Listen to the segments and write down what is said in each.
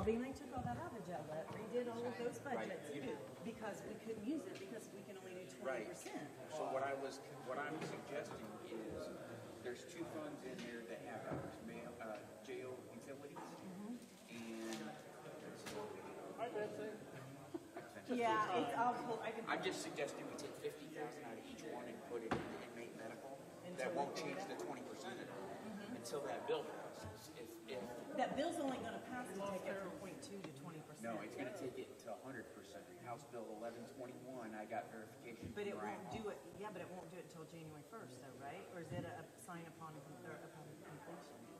Bobby and I took all that out of Gillette, redid all of those budgets because we couldn't use it because we can only do 20%. So what I'm suggesting is there's two funds in there that have ours, jail utilities and. Hi, Betsy. Yeah, I'm just suggesting we take 50,000 out of each one and put it into inmate medical. That won't change the 20% at all until that bill passes. If that bill's only going to pass to take it from 0.2 to 20%. no, it's going to take it to 100%. House Bill 1121, I got verification. But it won't do it. Yeah, but it won't do it until January 1st, though, right? Or is it a sign upon completion? It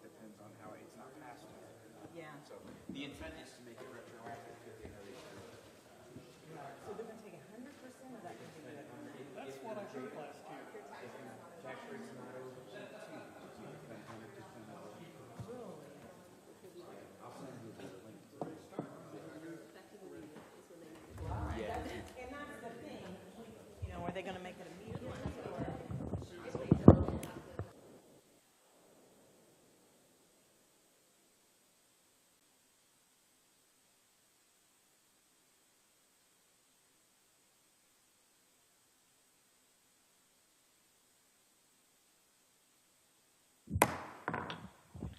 depends on how it's not passed yet. Yeah. So the intent is to make it retroactive. So they're going to take 100% of that. That's what I heard last year. Tax rate's not over 2. I'll send you the link. Yeah. And that's the thing. You know, are they going to make it immediate?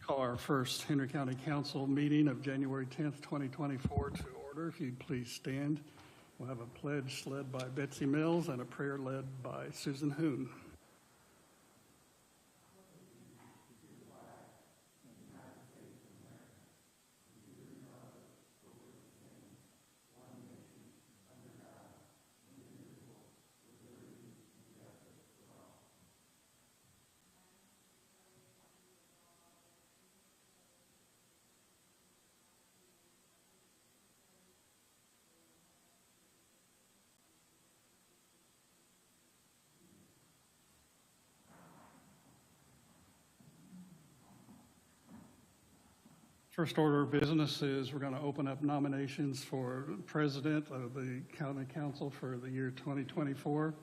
Call our first Henry County Council meeting of January 10th, 2024 to order. If you'd please stand. We'll have a pledge led by Betsy Mills and a prayer led by Susan Hoon. First order of business is we're going to open up nominations for president of the county council for the year 2024.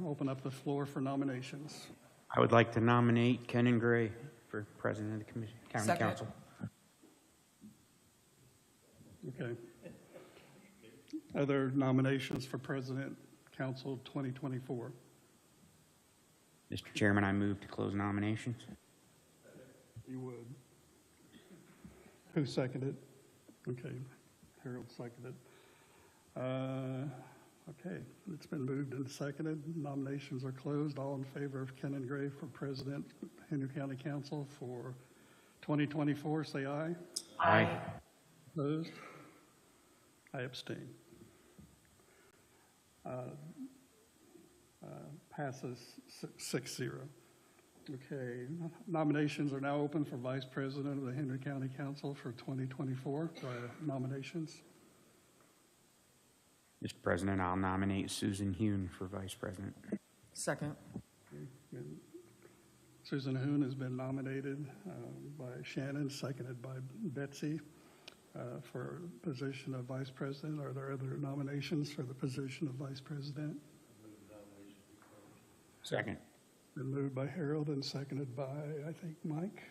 Open up the floor for nominations. I would like to nominate Kenan Gray for president of the county Second. council. Okay. Other nominations for president council 2024? Mr. Chairman, I move to close nominations. You would. Who seconded? Okay, Harold seconded. Okay, it's been moved and seconded. Nominations are closed. All in favor of Kenan Gray for president, Henry County Council for 2024, say aye. Aye. Opposed? I abstain. Passes 6-0. Okay, nominations are now open for Vice President of the Henry County Council for 2024. Do I have nominations? Mr. President, I'll nominate Susan Hoon for vice president. Second. Okay. Susan Hoon has been nominated by Shannon, seconded by Betsy for position of Vice President. Are there other nominations for the position of Vice President? Second. Been moved by Harold and seconded by, I think, Mike.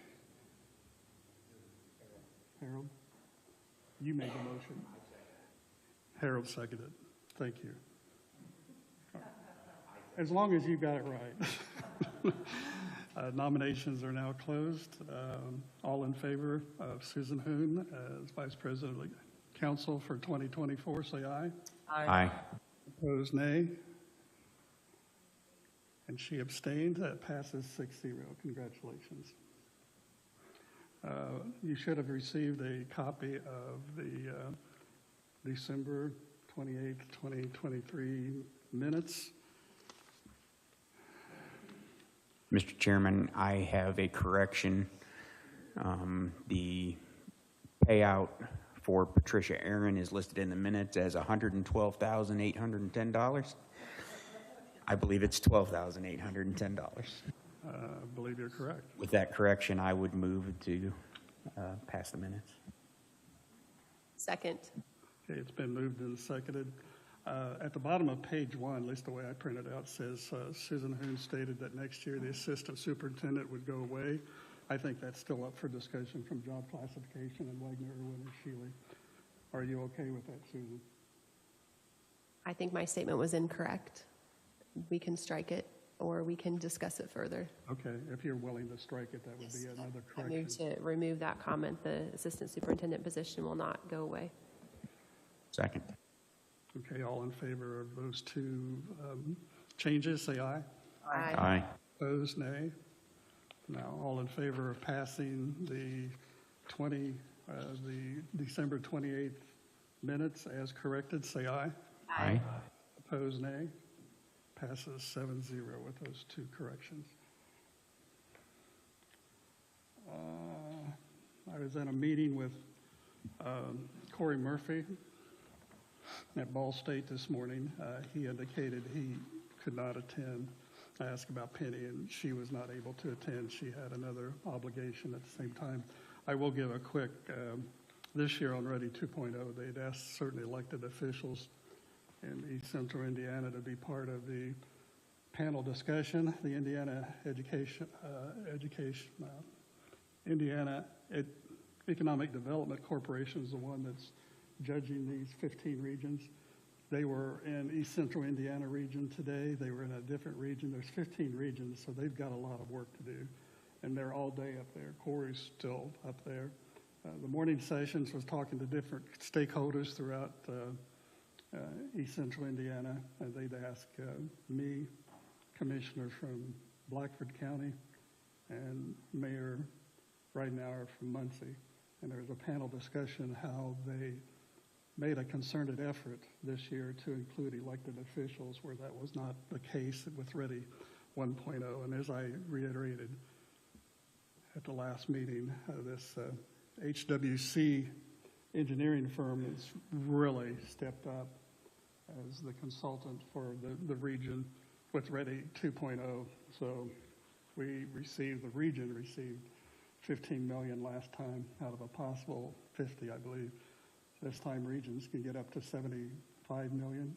Harold? You made the motion. Harold seconded. Thank you. As long as you got it right. Nominations are now closed. All in favor of Susan Hoon as Vice President of the Council for 2024, say aye. Aye. Opposed, nay. And she abstained. That passes 6-0. Congratulations. You should have received a copy of the December 28th, 2023 minutes. Mr. Chairman, I have a correction. The payout for Patricia Aaron is listed in the minutes as $112,810. I believe it's $12,810. I believe you're correct. With that correction, I would move to pass the minutes. Second. Okay, it's been moved and seconded. At the bottom of page 1, at least the way I printed it out, says Susan Hoon stated that next year the assistant superintendent would go away. I think that's still up for discussion from job classification and Wagner, Irwin, and Shealy. Are you okay with that, Susan? I think my statement was incorrect. We can strike it, or we can discuss it further. Okay, if you're willing to strike it, that would be another I correction. move to remove that comment. The assistant superintendent position will not go away. Second. Okay, all in favor of those two changes, say aye. Aye. Aye. Opposed, nay. Now, all in favor of passing the December 28th minutes as corrected, say aye. Aye. Opposed, nay. Passes 7-0 with those two corrections. I was in a meeting with Corey Murphy at Ball State this morning. He indicated he could not attend. I asked about Penny, and she was not able to attend. She had another obligation at the same time. I will give a quick, this year on Ready 2.0, they'd asked certain elected officials in East Central Indiana to be part of the panel discussion. The Indiana Economic Development Corporation is the one that's judging these 15 regions. They were in East Central Indiana region today. They were in a different region. There's 15 regions, so they've got a lot of work to do. And they're all day up there. Corey's still up there. The morning sessions was talking to different stakeholders throughout East Central Indiana. And they'd ask me, commissioners from Blackford County, and Mayor Ridenhour from Muncie. And there was a panel discussion how they made a concerted effort this year to include elected officials where that was not the case with Ready 1.0. And as I reiterated at the last meeting, this HWC engineering firm has really stepped up as the consultant for the region with Ready 2.0. So the region received 15 million last time out of a possible 50, I believe. This time regions can get up to 75 million.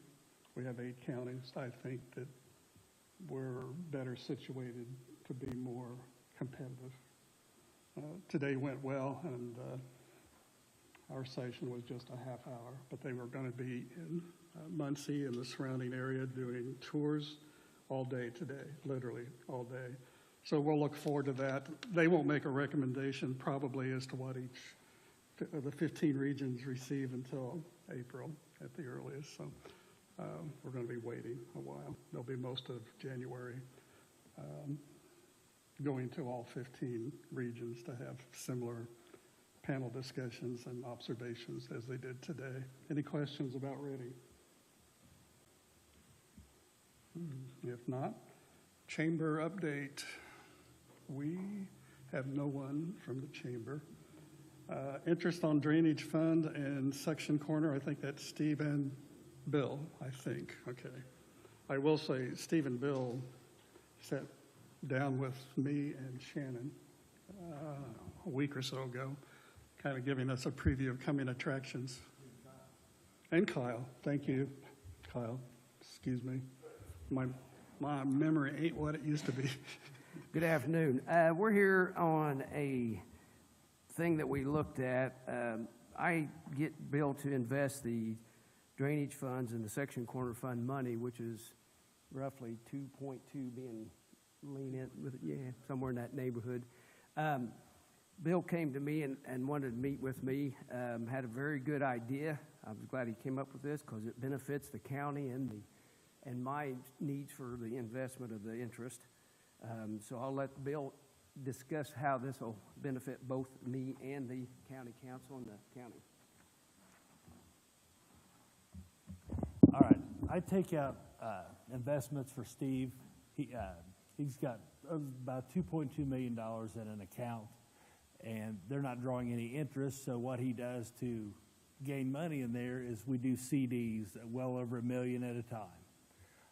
We have 8 counties. I think that we're better situated to be more competitive. Today went well, and our session was just a half hour, but they were going to be in Muncie and the surrounding area doing tours all day today, literally all day. So we'll look forward to that. They won't make a recommendation probably as to what each of the 15 regions receive until April at the earliest. So we're going to be waiting a while. There'll be most of January going to all 15 regions to have similar panel discussions and observations as they did today. Any questions about Ready? If not, chamber update. We have no one from the chamber. Interest on drainage fund and section corner, I think that's Steve and Bill, I think. Okay. I will say Steve and Bill sat down with me and Shannon a week or so ago, kind of giving us a preview of coming attractions. And Kyle, thank you, Kyle. Excuse me. My memory ain't what it used to be. Good afternoon. We're here on a thing that we looked at. I get Bill to invest the drainage funds and the section corner fund money, which is roughly 2.2 being lean in with it, yeah, somewhere in that neighborhood. Bill came to me and wanted to meet with me, had a very good idea. I was glad he came up with this because it benefits the county and my needs for the investment of the interest. So I'll let Bill discuss how this will benefit both me and the county council and the county. All right, I take out investments for Steve. He's got about $2.2 million in an account, and they're not drawing any interest. So what he does to gain money in there is we do CDs well over $1 million at a time.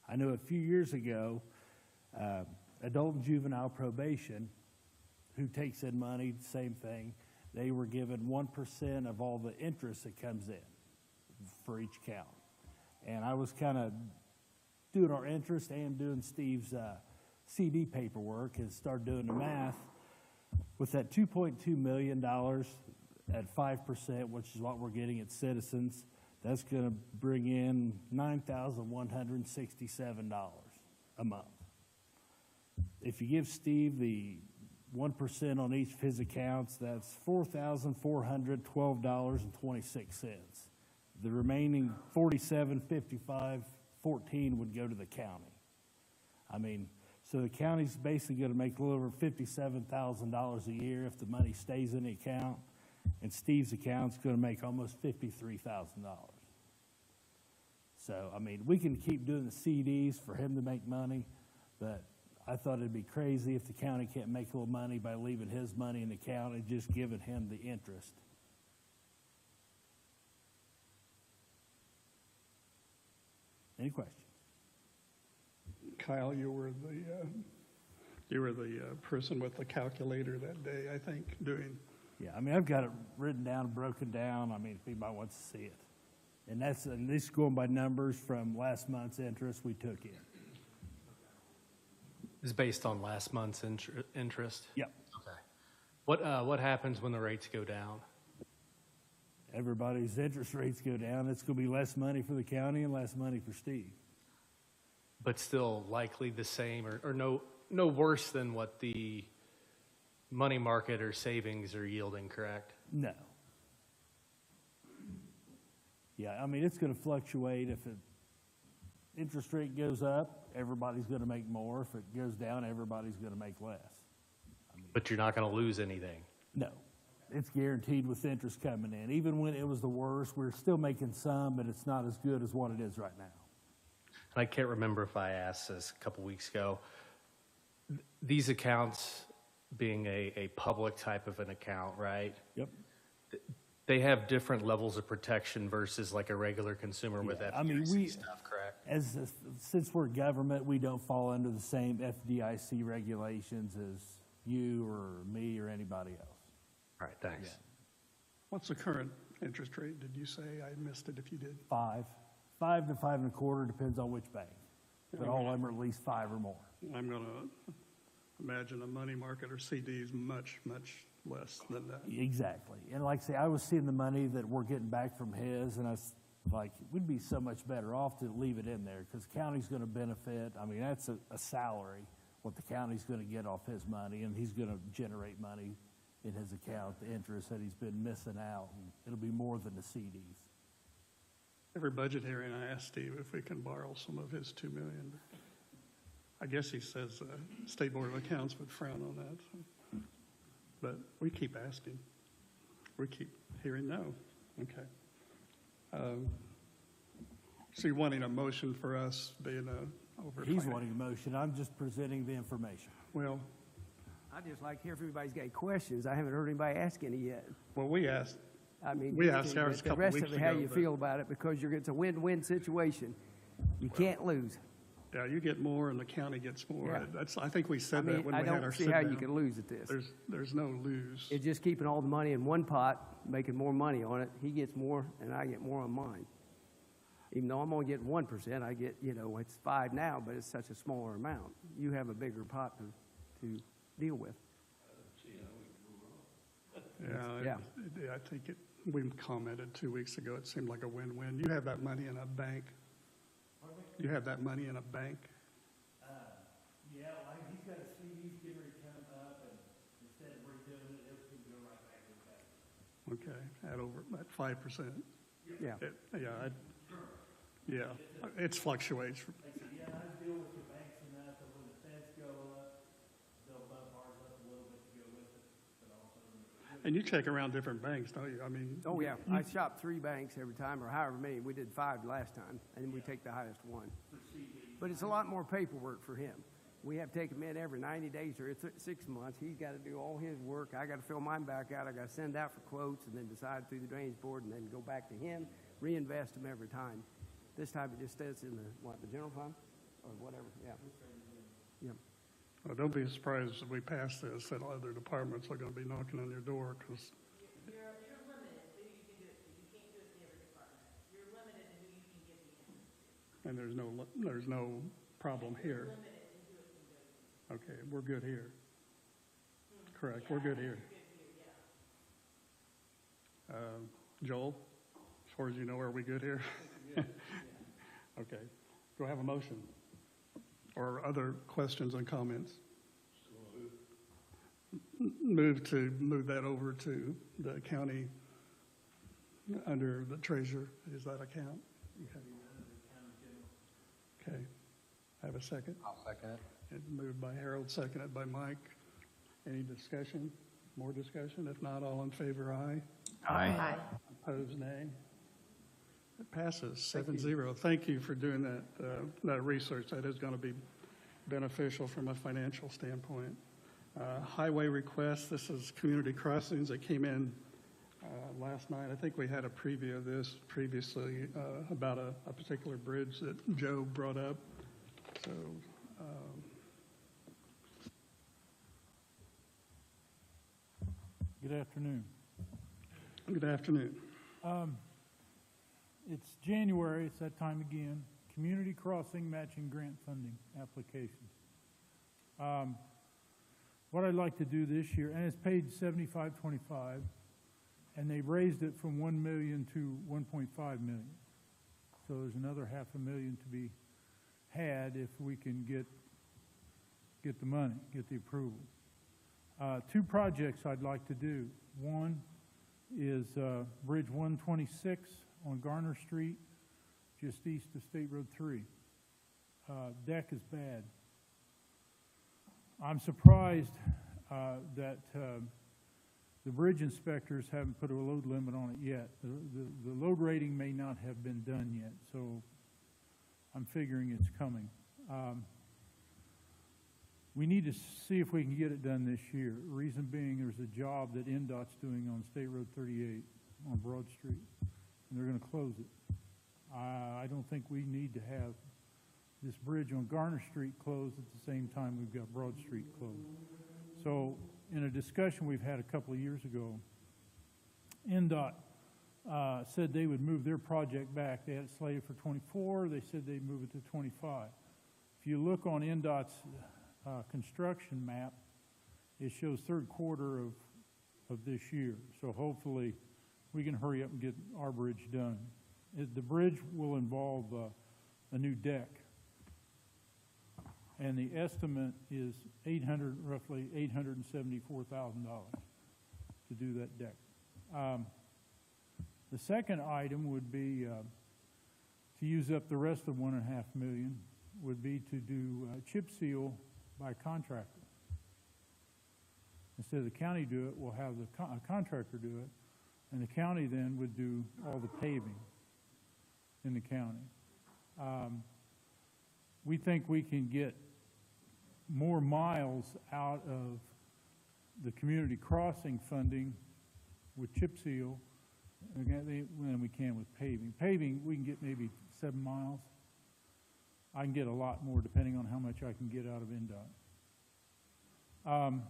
I know a few years ago, adult and juvenile probation, who takes in money, same thing, they were given 1% of all the interest that comes in for each count. And I was kind of doing our interest and doing Steve's CD paperwork and started doing the math. With that $2.2 million at 5%, which is what we're getting at Citizens, that's going to bring in $9,167 a month. If you give Steve the 1% on each of his accounts, that's $4,412.26. The remaining $47,5514 would go to the county. I mean, so the county's basically going to make a little over $57,000 a year if the money stays in the account, and Steve's account's going to make almost $53,000. So, I mean, we can keep doing the CDs for him to make money, but I thought it'd be crazy if the county can't make a little money by leaving his money in the account and just giving him the interest. Any questions? Kyle, you were the person with the calculator that day, I think, doing, Yeah, I mean, I've got it written down, broken down. I mean, if anybody wants to see it. And that's, and this is going by numbers from last month's interest we took in. Is based on last month's interest? Yep. Okay. What happens when the rates go down? Everybody's interest rates go down. It's going to be less money for the county and less money for Steve. But still likely the same or no worse than what the money market or savings are yielding, correct? No. Yeah, I mean, it's going to fluctuate. If it interest rate goes up, everybody's going to make more. If it goes down, everybody's going to make less. But you're not going to lose anything. No, it's guaranteed with interest coming in. Even when it was the worst, we're still making some, but it's not as good as what it is right now. And I can't remember if I asked this a couple weeks ago. These accounts being a public type of an account, right? Yep. They have different levels of protection versus like a regular consumer with Yeah, FDIC I mean, stuff, correct? Since we're government, we don't fall under the same FDIC regulations as you or me or anybody else. All right, thanks. Yeah. what's the current interest rate, did you say? I missed it if you did. 5 to 5.25, depends on which bank. But all of them are at least 5 or more. I'm going to imagine a money market or CDs much, much less than that. Exactly. And like I say, I was seeing the money that we're getting back from his, and I was like, we'd be so much better off to leave it in there because the county's going to benefit. I mean, that's a salary, what the county's going to get off his money, and he's going to generate money in his account, the interest that he's been missing out, and it'll be more than the CDs. Every budget hearing, I asked Steve if we can borrow some of his $2 million. I guess he says State Board of Accounts would frown on that. But we keep asking. We keep hearing no. Okay. So you're wanting a motion for us being over? He's wanting a motion. I'm just presenting the information. Well, I'd just like to hear if everybody's got questions. I haven't heard anybody ask any yet. well, we asked. I mean, We asked ours a the couple rest weeks of it, how ago, you but- feel about it, because it's a win-win situation. You can't lose. Yeah, you get more and the county gets more. Yeah. That's, I think we I said that mean, when I we had our don't see sit how you down. can lose at this. There's no lose. It's just keeping all the money in one pot, making more money on it. He gets more, and I get more on mine. Even though I'm only getting 1%, I get, it's 5 now, but it's such a smaller amount. You have a bigger pot to deal with. Yeah, I think we commented 2 weeks ago, it seemed like a win-win. You have that money in a bank. You have that money in a bank. Yeah, like he's got a CD getting ready to come up, and instead of redoing it, it's going to go right back to the bank. Okay, at 5%. Yeah. It fluctuates. Like I said, yeah, I deal with the banks enough that when the feds go up, they'll bump ours up a little bit to go with it, but also. And you check around different banks, don't you? I mean. Oh, yeah. I shop 3 banks every time, or however many. We did 5 last time, and we take the highest one. But it's a lot more paperwork for him. We have to take him in every 90 days or 6 months. He's got to do all his work. I got to fill mine back out. I got to send out for quotes and then decide through the drainage board and then go back to him, reinvest them every time. This time it just stays in the general fund or whatever. Yeah. Yeah. Well, don't be surprised if we pass this, that other departments are going to be knocking on your door because. You're limited who you can do it to. You can't do it to every department. You're limited in who you can give the interest to. And there's no problem here. Limited in who it can go to. Okay, we're good here. correct, we're good here. Joel, as far as you know, are we good here? Okay, do I have a motion? Or other questions and comments? Move that over to the county under the treasurer. Is that account? Okay. Have a second? I'll second it. And moved by Harold, seconded by Mike. Any discussion? More discussion? If not, all in favor, aye. Aye. Opposed, nay. It passes 7-0. Thank you for doing that research. That is going to be beneficial from a financial standpoint. Highway request, this is community crossings that came in last night. I think we had a preview of this previously about a particular bridge that Joe brought up. So, Good afternoon. good afternoon. It's January, it's that time again. Community Crossing Matching Grant Funding applications. What I'd like to do this year, and it's paid $75.25, and they've raised it from $1 million to $1.5 million. So there's another $500,000 to be had if we can get the money, get the approval. Two projects I'd like to do. One is Bridge 126 on Garner Street, just east of State Road 3. Deck is bad. I'm surprised that the bridge inspectors haven't put a load limit on it yet. The load rating may not have been done yet, so I'm figuring it's coming. We need to see if we can get it done this year. Reason being, there's a job that NDOT's doing on State Road 38 on Broad Street, and they're going to close it. I don't think we need to have this bridge on Garner Street closed at the same time we've got Broad Street closed. So in a discussion we've had a couple of years ago, NDOT said they would move their project back. They had it slated for 24. They said they'd move it to 25. If you look on NDOT's construction map, it shows third quarter of this year. So hopefully we can hurry up and get our bridge done. The bridge will involve a new deck. And the estimate is roughly $874,000 to do that deck. The second item would be to use up the rest of $1.5 million would be to do chip seal by contractor. Instead of the county do it, we'll have a contractor do it, and the county then would do all the paving in the county. We think we can get more miles out of the community crossing funding with chip seal than we can with paving. Paving, we can get maybe 7 miles. I can get a lot more depending on how much I can get out of NDOT.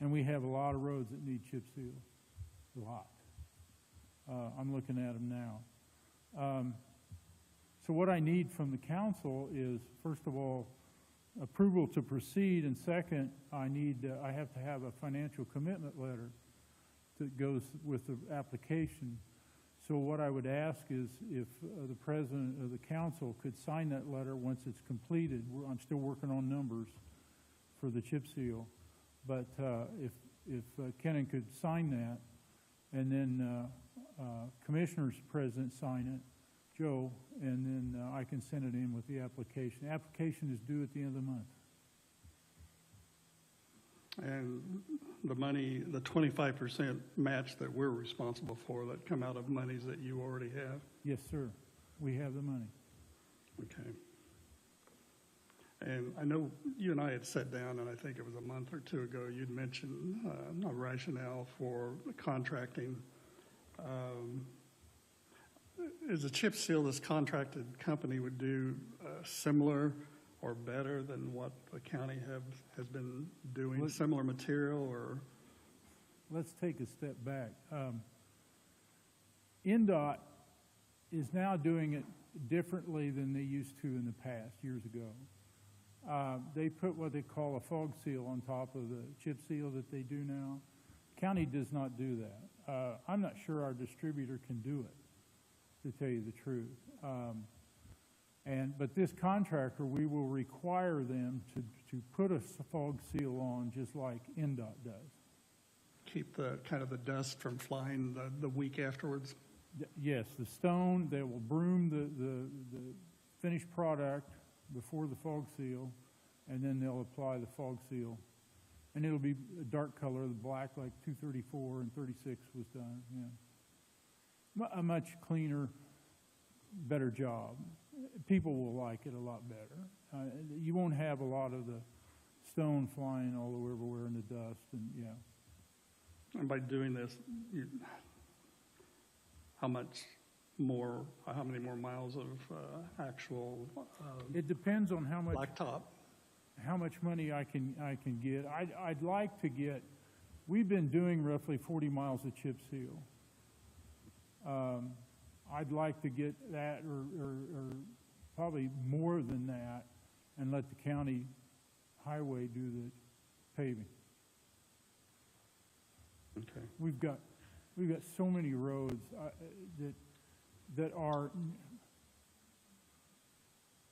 And we have a lot of roads that need chip seal, a lot. I'm looking at them now. So what I need from the council is, first of all, approval to proceed, and second, I have to have a financial commitment letter that goes with the application. So what I would ask is if the president of the council could sign that letter once it's completed. I'm still working on numbers for the chip seal, but if Kennan could sign that, and then commissioners president sign it, Joe, and then I can send it in with the application. The application is due at the end of the month. And the money, the 25% match that we're responsible for, that come out of monies that you already have? Yes, sir. We have the money. Okay. And I know you and I had sat down, and I think it was a month or two ago, you'd mentioned a rationale for contracting. Is a chip seal this contracted company would do similar or better than what the county has been doing? Similar material, or? Let's take a step back. NDOT is now doing it differently than they used to in the past, years ago. they put what they call a fog seal on top of the chip seal that they do now. County does not do that. I'm not sure our distributor can do it, to tell you the truth. But this contractor, we will require them to put a fog seal on just like NDOT does. Keep the, kind of the dust from flying the week afterwards? Yes, the stone, they will broom the finished product before the fog seal, and then they'll apply the fog seal. And it'll be a dark color, the black like 234 and 36 was done, yeah. A much cleaner, better job. People will like it a lot better. You won't have a lot of the stone flying all over everywhere in the dust, and yeah. And by doing this, how many more miles of actual It depends on how much blacktop? how much money I can get. I'd like to get. We've been doing roughly 40 miles of chip seal. I'd like to get that, or probably more than that, and let the county highway do the paving. Okay. We've got so many roads that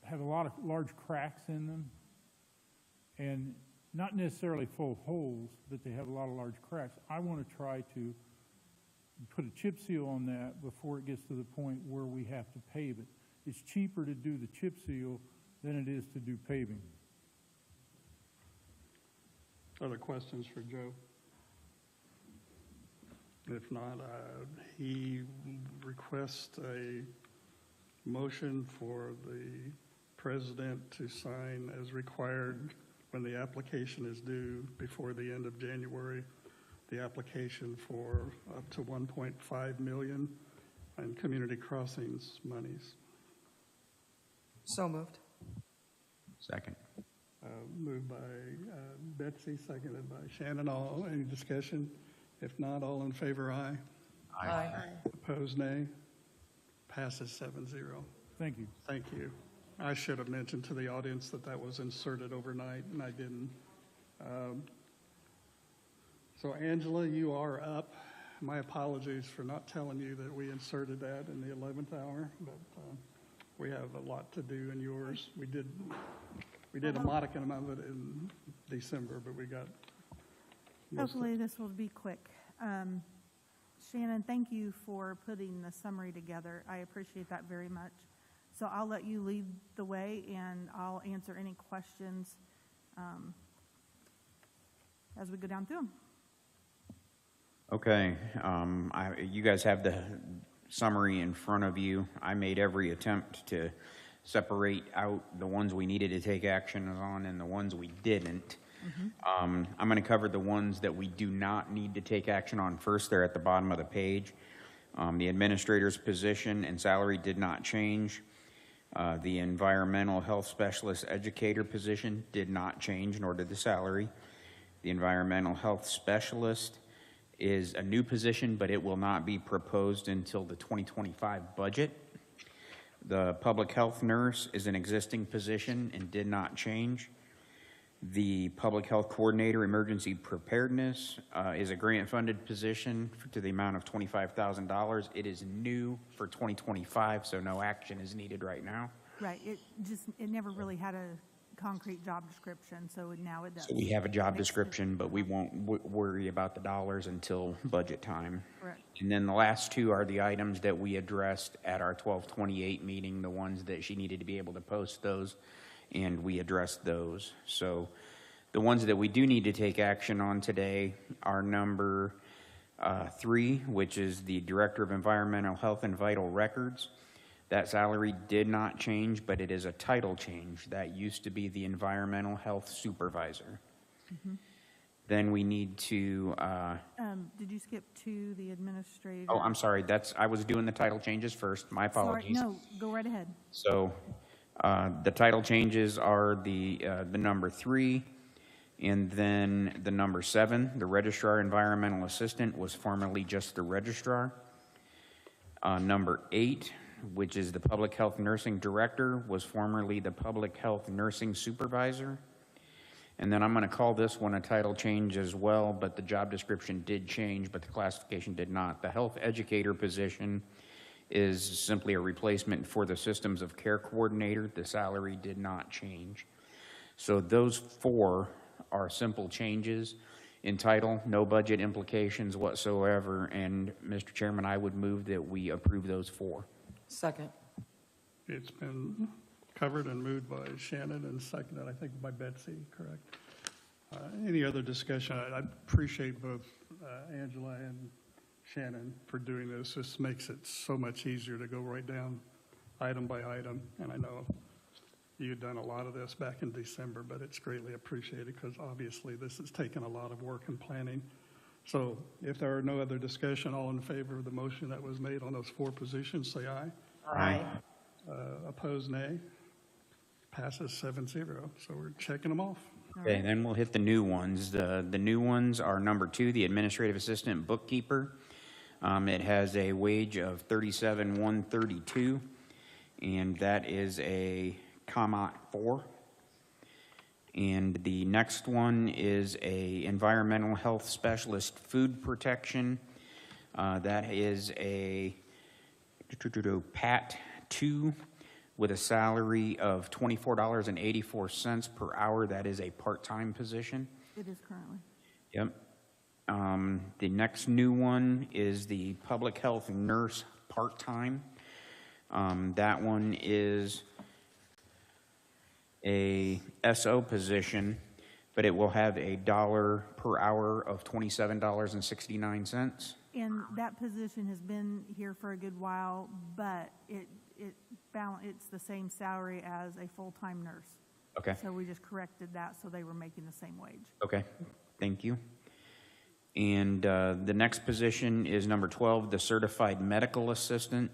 have a lot of large cracks in them, and not necessarily full holes, but they have a lot of large cracks. I want to try to put a chip seal on that before it gets to the point where we have to pave it. It's cheaper to do the chip seal than it is to do paving. Other questions for Joe? If not, he requests a motion for the president to sign as required when the application is due before the end of January, the application for up to 1.5 million in community crossings monies. So moved. Second. Moved by Betsy, seconded by Shannon. Any discussion? If not, all in favor, aye. Aye. Opposed, nay. Passes 7-0. Thank you. Thank you. I should have mentioned to the audience that that was inserted overnight, and I didn't. So Angela, you are up. My apologies for not telling you that we inserted that in the 11th hour, but we have a lot to do in yours. We did a modicum of it in December, but we got Hopefully this will be quick. Shannon, thank you for putting the summary together. I appreciate that very much. So I'll let you lead the way, and I'll answer any questions as we go down through them. Okay, you guys have the summary in front of you. I made every attempt to separate out the ones we needed to take action on and the ones we didn't. I'm going to cover the ones that we do not need to take action on first. They're at the bottom of the page. The administrator's position and salary did not change. The environmental health specialist educator position did not change, nor did the salary. The environmental health specialist is a new position, but it will not be proposed until the 2025 budget. The public health nurse is an existing position and did not change. The public health coordinator, emergency preparedness, is a grant-funded position to the amount of $25,000. It is new for 2025, so no action is needed right now. Right. It never really had a concrete job description, so now it does. So we have a job description, but we won't worry about the dollars until budget time. Correct. And then the last two are the items that we addressed at our 12/28 meeting, the ones that she needed to be able to post those, and we addressed those. So the ones that we do need to take action on today are number 3, which is the Director of Environmental Health and Vital Records. That salary did not change, but it is a title change. That used to be the Environmental Health Supervisor. Then we need to... did you skip to the administrator? Oh, I'm sorry. I was doing the title changes first. My apologies. Sorry, no, go right ahead. So the title changes are the number 3, and then the number 7. The Registrar Environmental Assistant was formerly just the Registrar. Number 8 which is the Public Health Nursing Director, was formerly the Public Health Nursing Supervisor. And then I'm going to call this one a title change as well, but the job description did change, but the classification did not. The Health Educator position is simply a replacement for the Systems of Care Coordinator. The salary did not change. So those 4 are simple changes in title, no budget implications whatsoever. And Mr. Chairman, I would move that we approve those 4. Second. It's been covered and moved by Shannon and seconded, I think, by Betsy, correct? Any other discussion? I appreciate both Angela and Shannon for doing this. This makes it so much easier to go right down item by item. And I know you'd done a lot of this back in December, but it's greatly appreciated because obviously this has taken a lot of work and planning. So if there are no other discussion, all in favor of the motion that was made on those 4 positions, say aye. Aye. Opposed, nay. Passes 7-0. So we're checking them off. Okay, then we'll hit the new ones. The new ones are number 2, the Administrative Assistant Bookkeeper. It has a wage of $37,132, and that is a COMOT 4. And the next one is a Environmental Health Specialist Food Protection. That is a PAT 2 with a salary of $24.84 per hour. That is a part-time position. It is currently. Yep. The next new one is the Public Health Nurse part-time. That one is a SO position, but it will have a $1 per hour of $27.69. And that position has been here for a good while, but it's the same salary as a full-time nurse. Okay. So we just corrected that, so they were making the same wage. Okay, thank you. And the next position is number 12, the Certified Medical Assistant.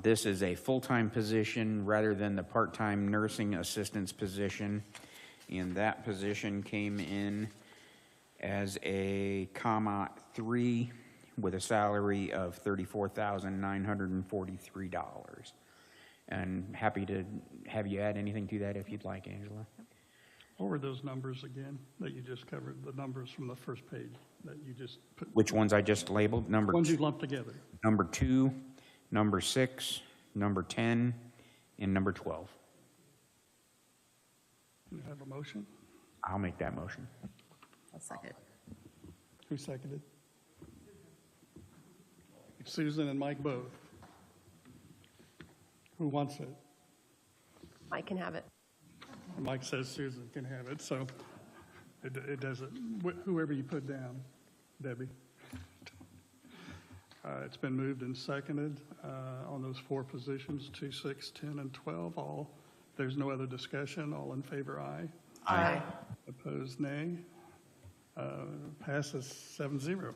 This is a full-time position rather than the part-time nursing assistant's position. And that position came in as a COMOT 3 with a salary of $34,943. And happy to have you add anything to that if you'd like, Angela. What were those numbers again that you just covered? The numbers from the first page that you just put? Which ones I just labeled? Ones you lumped together. Number 2, number 6, number 10, and number 12. Can you have a motion? I'll make that motion. I'll second. Who seconded? Susan and Mike both. Who wants it? Mike can have it. Mike says Susan can have it, so it doesn't, whoever you put down, Debbie. It's been moved and seconded on those 4 positions, 2, 6, 10, and 12. There's no other discussion. All in favor, aye. Aye. Opposed, nay. Passes 7-0.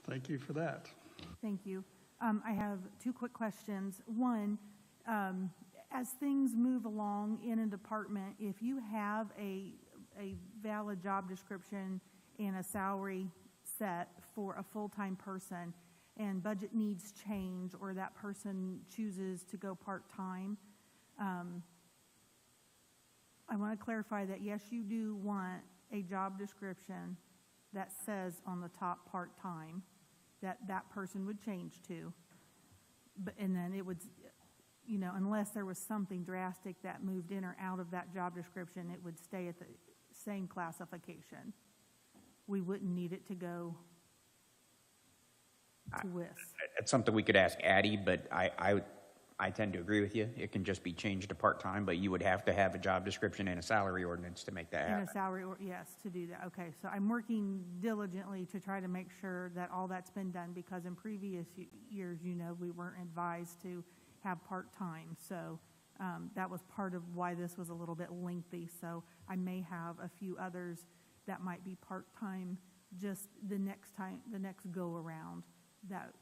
Thank you for that. Thank you. I have 2 quick questions. One, as things move along in a department, if you have a valid job description and a salary set for a full-time person and budget needs change or that person chooses to go part-time, I want to clarify that yes, you do want a job description that says on the top part-time that person would change to, and then it would, unless there was something drastic that moved in or out of that job description, it would stay at the same classification. We wouldn't need it to go to WIS. It's something we could ask Addie, but I tend to agree with you. It can just be changed to part-time, but you would have to have a job description and a salary ordinance to make that happen. And a salary, yes, to do that. Okay, so I'm working diligently to try to make sure that all that's been done, because in previous years, we weren't advised to have part-time. So that was part of why this was a little bit lengthy. So I may have a few others that might be part-time just the next go-around, that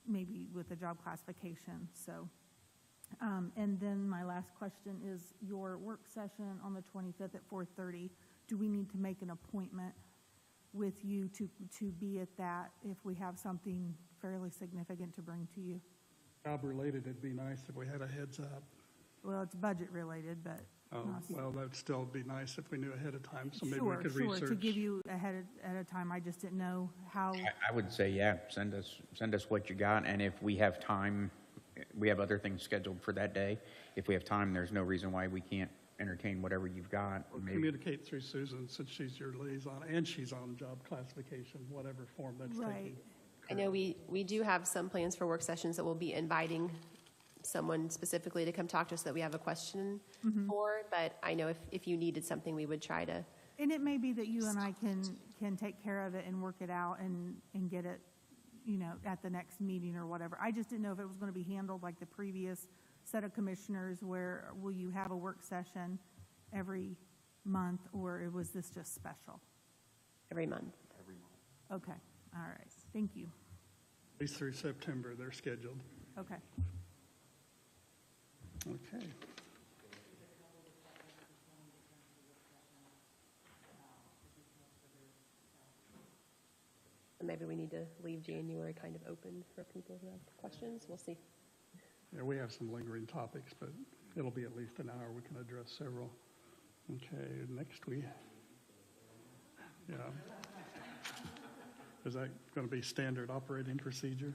maybe with a job classification. So. And then my last question is your work session on the 25th at 4:30. Do we need to make an appointment with you to be at that if we have something fairly significant to bring to you? Job related, it'd be nice if we had a heads up. Well, it's budget related, but. Oh, well, that'd still be nice if we knew ahead of time, so maybe we Sure, could sure, research. to give you ahead of time, I just didn't know how, I would say, yeah, send us what you got, and if we have time, we have other things scheduled for that day. If we have time, there's no reason why we can't entertain whatever you've got. Or Maybe- communicate through Susan, since she's your liaison, and she's on job classification, whatever form that's right. taking. I know we do have some plans for work sessions that we'll be inviting someone specifically to come talk to us that we have a question for, but I know if you needed something, we would try to. And it may be that you and I can take care of it and work it out and get it, at the next meeting or whatever. I just didn't know if it was going to be handled like the previous set of commissioners, where will you have a work session every month, or was this just special? Every month. Okay, all right, thank you. At least through September, they're scheduled. Okay. Okay. Maybe we need to leave January kind of open for people who have questions. We'll see. Yeah, we have some lingering topics, but it'll be at least an hour. We can address several. Okay, next yeah. Is that going to be standard operating procedure?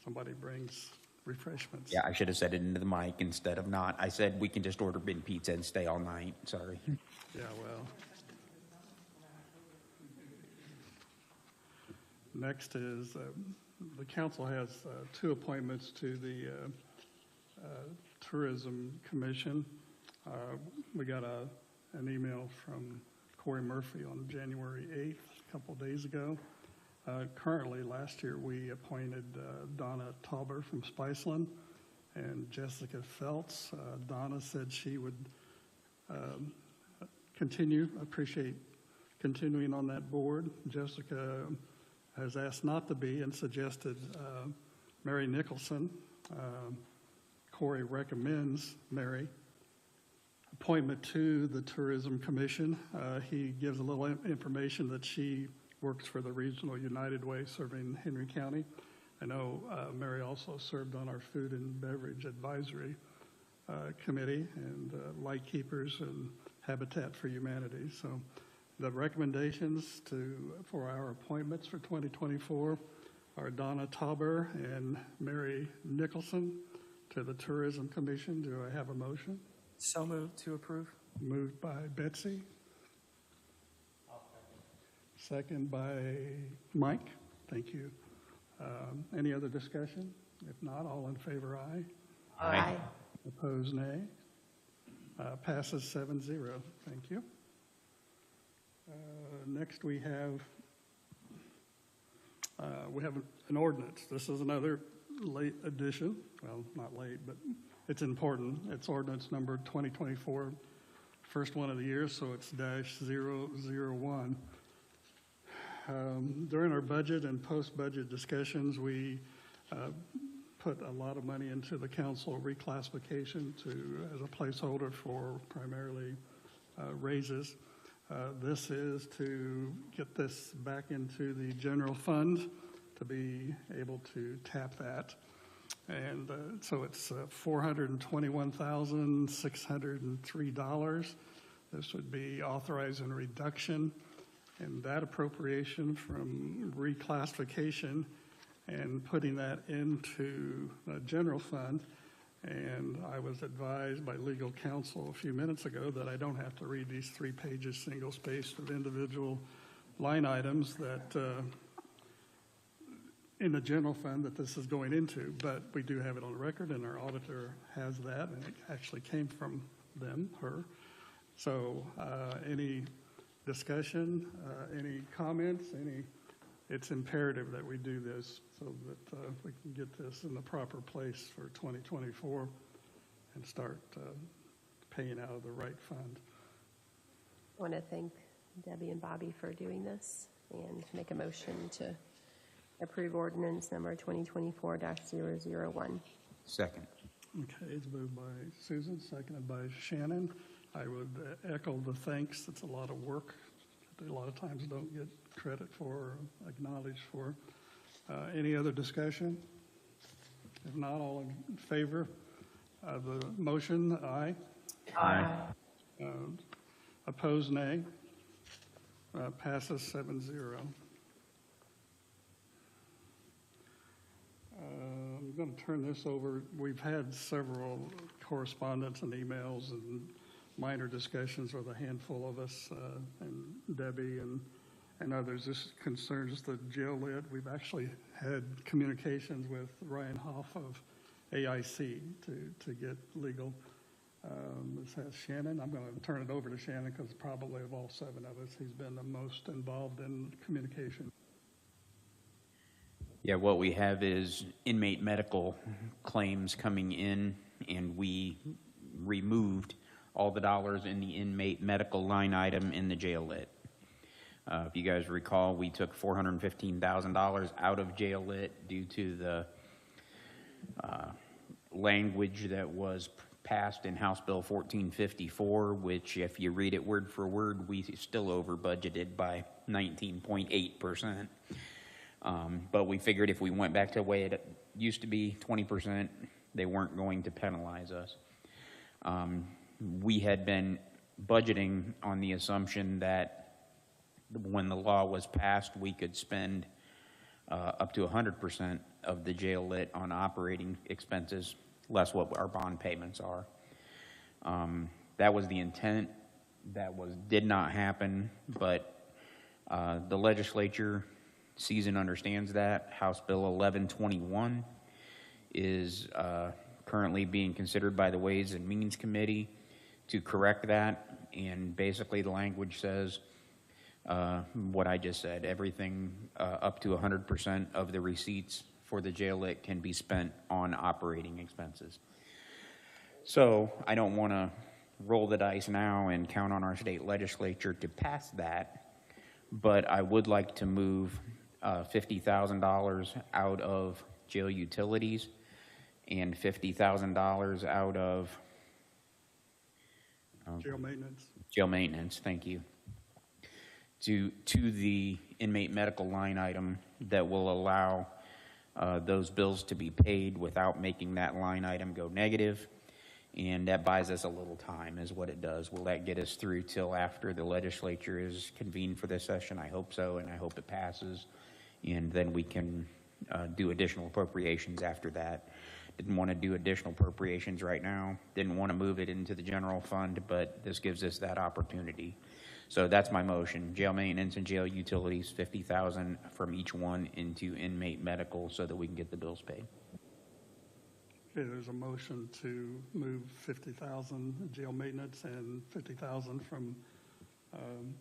Somebody brings refreshments. Yeah, I should have said it into the mic instead of not. I said we can just order big pizza and stay all night. Sorry. Yeah, well. Next is, the council has two appointments to the Tourism Commission. We got an email from Corey Murphy on January 8th, a couple days ago. Currently, last year, we appointed Donna Tauber from Spiceland and Jessica Feltz. Donna said she would appreciate continuing on that board. Jessica has asked not to be and suggested Mary Nicholson. Corey recommends Mary. Appointment to the Tourism Commission. He gives a little information that she works for the Regional United Way serving Henry County. I know Mary also served on our Food and Beverage Advisory Committee and Lightkeepers and Habitat for Humanity. So the recommendations for our appointments for 2024 are Donna Tauber and Mary Nicholson to the Tourism Commission. Do I have a motion? So moved to approve. Moved by Betsy. Second by Mike. Thank you. Any other discussion? If not, all in favor, aye. Aye. Opposed, nay. Passes 7-0. Thank you. Next, we have an ordinance. This is another late addition. Well, not late, but it's important. It's ordinance number 2024, first one of the year, so it's -001. During our budget and post-budget discussions, we put a lot of money into the council reclassification as a placeholder for primarily raises. This is to get this back into the general fund to be able to tap that. And so it's $421,603. This would be authorizing a reduction in that appropriation from reclassification and putting that into the general fund. And I was advised by legal counsel a few minutes ago that I don't have to read these 3 pages single-spaced of individual line items that in the general fund that this is going into, but we do have it on record, and our auditor has that, and it actually came from her. So any discussion, any comments, it's imperative that we do this so that we can get this in the proper place for 2024 and start paying out of the right fund. I want to thank Debbie and Bobby for doing this and make a motion to approve ordinance number 2024-001. Second. Okay, it's moved by Susan, seconded by Shannon. I would echo the thanks. It's a lot of work that a lot of times don't get credit for or acknowledged for. Any other discussion? If not, all in favor of the motion, aye. Aye. Opposed, nay. Passes 7-0. I'm going to turn this over. We've had several correspondence and emails and minor discussions with a handful of us, and Debbie and others. This concerns the jail lid. We've actually had communications with Ryan Hoff of AIC to get legal. This has Shannon. I'm going to turn it over to Shannon because probably of all 7 of us, he's been the most involved in communication. Yeah, what we have is inmate medical claims coming in, and we removed all the dollars in the inmate medical line item in the jail lit. If you guys recall, we took $415,000 out of jail lit due to the language that was passed in House Bill 1454, which if you read it word for word, we still over budgeted by 19.8%. But we figured if we went back to the way it used to be, 20%, they weren't going to penalize us. We had been budgeting on the assumption that when the law was passed, we could spend up to 100% of the jail lit on operating expenses, less what our bond payments are. That was the intent. That did not happen, but the legislature sees and understands that. House Bill 1121 is currently being considered by the Ways and Means Committee to correct that, and basically the language says what I just said. Everything up to 100% of the receipts for the jail lit can be spent on operating expenses. So I don't want to roll the dice now and count on our state legislature to pass that, but I would like to move $50,000 out of jail utilities and $50,000 out of Jail maintenance. Jail maintenance, thank you. To the inmate medical line item that will allow those bills to be paid without making that line item go negative. And that buys us a little time is what it does. Will that get us through till after the legislature is convened for this session? I hope so, and I hope it passes. And then we can do additional appropriations after that. Didn't want to do additional appropriations right now. Didn't want to move it into the general fund, but this gives us that opportunity. So that's my motion. Jail maintenance and jail utilities, $50,000 from each one into inmate medical so that we can get the bills paid. Okay, there's a motion to move $50,000 jail maintenance and $50,000 from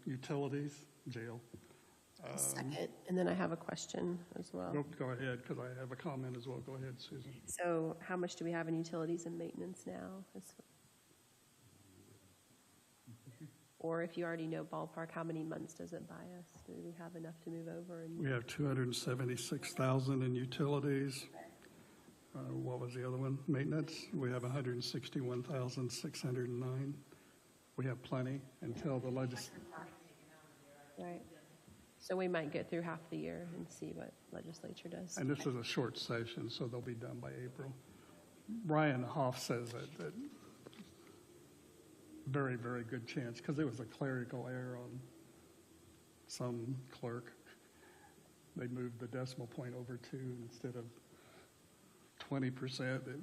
utilities, jail. Second, and then I have a question as well. Go ahead, because I have a comment as well. Go ahead, Susan. So how much do we have in utilities and maintenance now? Or if you already know ballpark, how many months does it buy us? Do we have enough to move over? We have $276,000 in utilities. What was the other one? Maintenance. We have $161,609. We have plenty until the legislature. Right. So we might get through half the year and see what legislature does. And this is a short session, so they'll be done by April. Ryan Hoff says that very, very good chance, because there was a clerical error on some clerk. They moved the decimal point over 2 instead of 20%.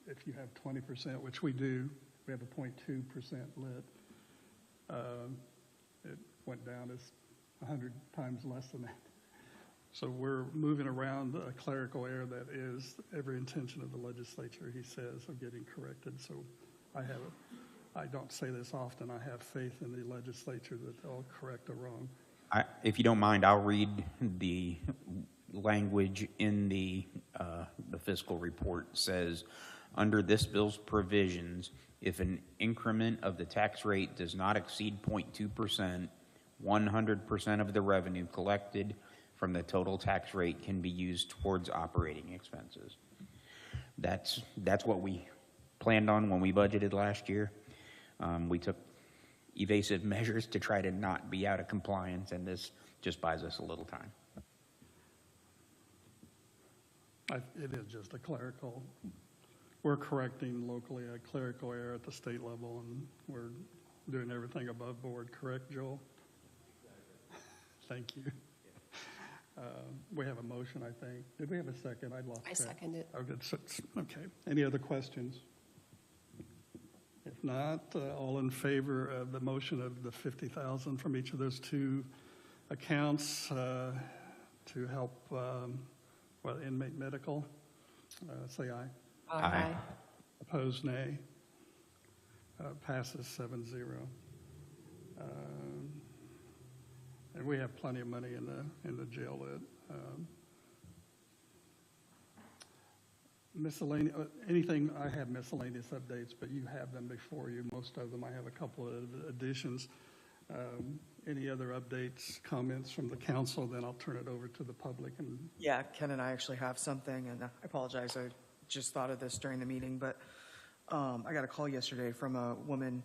If you have 20%, which we do, we have a 0.2% lit. It went down as 100 times less than that. So we're moving around a clerical error that is every intention of the legislature, he says, of getting corrected. So I don't say this often, I have faith in the legislature that they'll correct a wrong. If you don't mind, I'll read the language in the fiscal report. Says, under this bill's provisions, if an increment of the tax rate does not exceed 0.2%, 100% of the revenue collected from the total tax rate can be used towards operating expenses. That's what we planned on when we budgeted last year. We took evasive measures to try to not be out of compliance, and this just buys us a little time. It is just a clerical, we're correcting locally a clerical error at the state level, and we're doing everything above board, correct, Joel? Thank you. We have a motion, I think. Did we have a second? I lost track. I second it. Oh, good. Okay. Any other questions? If not, all in favor of the motion of the $50,000 from each of those two accounts to help inmate medical, say aye. Aye. Opposed, nay. Passes 7-0. And we have plenty of money in the jail lit. Miscellaneous, anything, I have miscellaneous updates, but you have them before you, most of them. I have a couple of additions. Any other updates, comments from the council, then I'll turn it over to the public. Yeah, Ken and I actually have something, and I apologize, I just thought of this during the meeting, but I got a call yesterday from a woman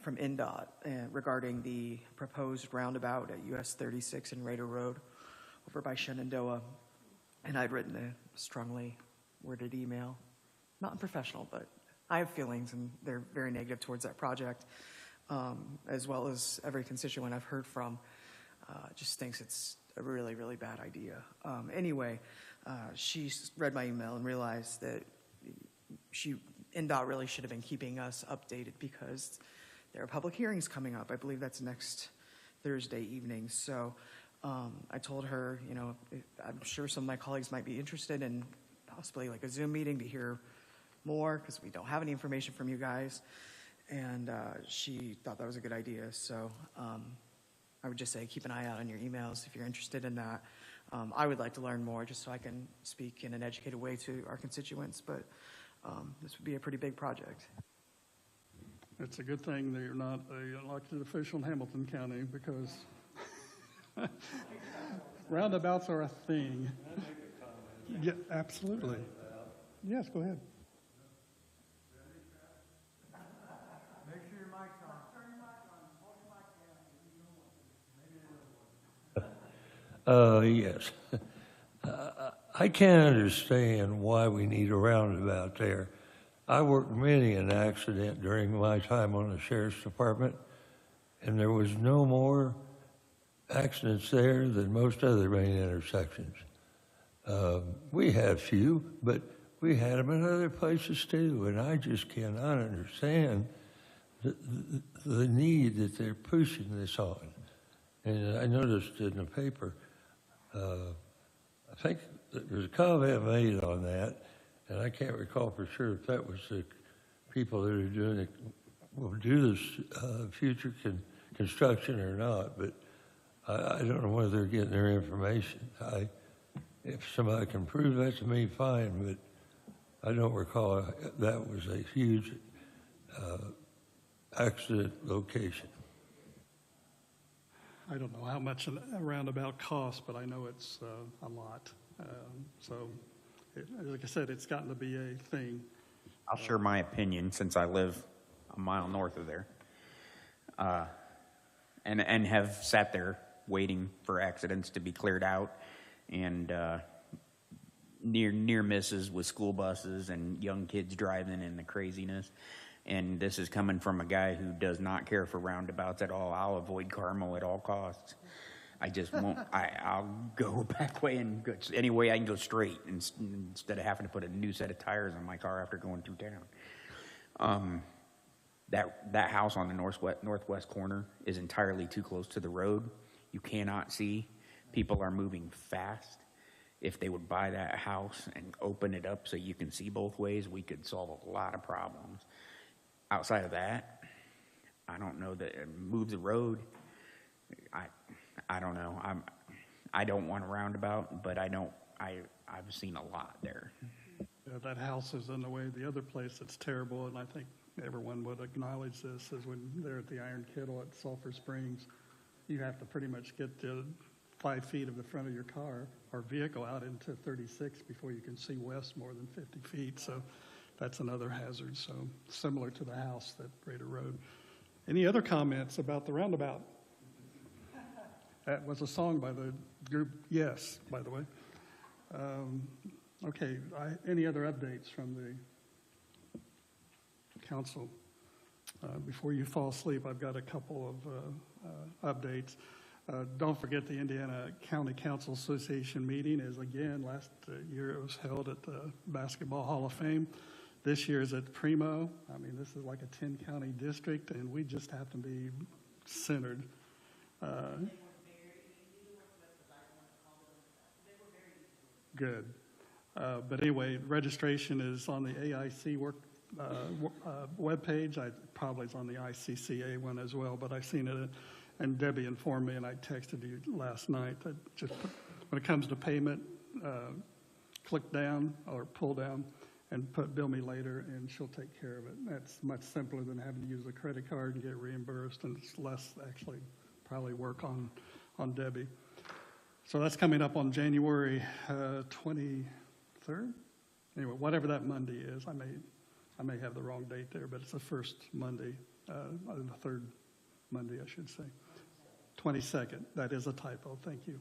from NDOT regarding the proposed roundabout at US 36 and Raider Road over by Shenandoah, and I'd written a strongly worded email, not unprofessional, but I have feelings, and they're very negative towards that project, as well as every constituent I've heard from just thinks it's a really, really bad idea. Anyway, she read my email and realized that NDOT really should have been keeping us updated because there are public hearings coming up. I believe that's next Thursday evening. So I told her, I'm sure some of my colleagues might be interested in possibly like a Zoom meeting to hear more because we don't have any information from you guys. And she thought that was a good idea. So I would just say keep an eye out on your emails if you're interested in that. I would like to learn more just so I can speak in an educated way to our constituents, but this would be a pretty big project. It's a good thing that you're not an elected official in Hamilton County because roundabouts are a thing. Yeah, absolutely. Yes, go ahead. Make sure your mic's on. Turn your mic on. Hold your mic down. Yes. I can't understand why we need a roundabout there. I worked many an accident during my time on the sheriff's department, and there was no more accidents there than most other main intersections. We had few, but we had them in other places too, and I just cannot understand the need that they're pushing this on. And I noticed in the paper, I think there's a comment made on that, and I can't recall for sure if that was the people that are doing it, will do this future construction or not, but I don't know whether they're getting their information. If somebody can prove that to me, fine, but I don't recall that was a huge accident location. I don't know how much a roundabout costs, but I know it's a lot. Like I said, it's gotten to be a thing. I'll share my opinion since I live a mile north of there, and have sat there waiting for accidents to be cleared out, and near misses with school buses and young kids driving and the craziness. And this is coming from a guy who does not care for roundabouts at all. I'll avoid Carmel at all costs. I just won't. I'll go back way and go any way I can go straight instead of having to put a new set of tires on my car after going through town. That house on the northwest corner is entirely too close to the road. You cannot see. People are moving fast. If they would buy that house and open it up so you can see both ways, we could solve a lot of problems. Outside of that, I don't know that it moves the road. I don't know. I don't want a roundabout, but I've seen a lot there. Yeah, that house is in the way. The other place that's terrible, and I think everyone would acknowledge this, is when they're at the Iron Kettle at Sulphur Springs, you have to pretty much get to 5 feet of the front of your car or vehicle out into 36 before you can see west more than 50 feet. So that's another hazard. So similar to the house at Raider Road. Any other comments about the roundabout? That was a song by the group Yes, by the way. Okay, any other updates from the council? Before you fall asleep, I've got a couple of updates. Don't forget the Indiana County Council Association meeting is again, last year it was held at the Basketball Hall of Fame. This year is at Primo. I mean, this is like a 10-county district, and we just happen to be centered. Good. But anyway, registration is on the AIC webpage. Probably is on the ICCA one as well, but I've seen it. And Debbie informed me, and I texted you last night, that just when it comes to payment, click down or pull down and put bill me later, and she'll take care of it. That's much simpler than having to use a credit card and get reimbursed, and it's less actually probably work on Debbie. So that's coming up on January 23rd. Anyway, whatever that Monday is, I may have the wrong date there, but it's the first Monday, the third Monday, I should say. 22nd. That is a typo. Thank you.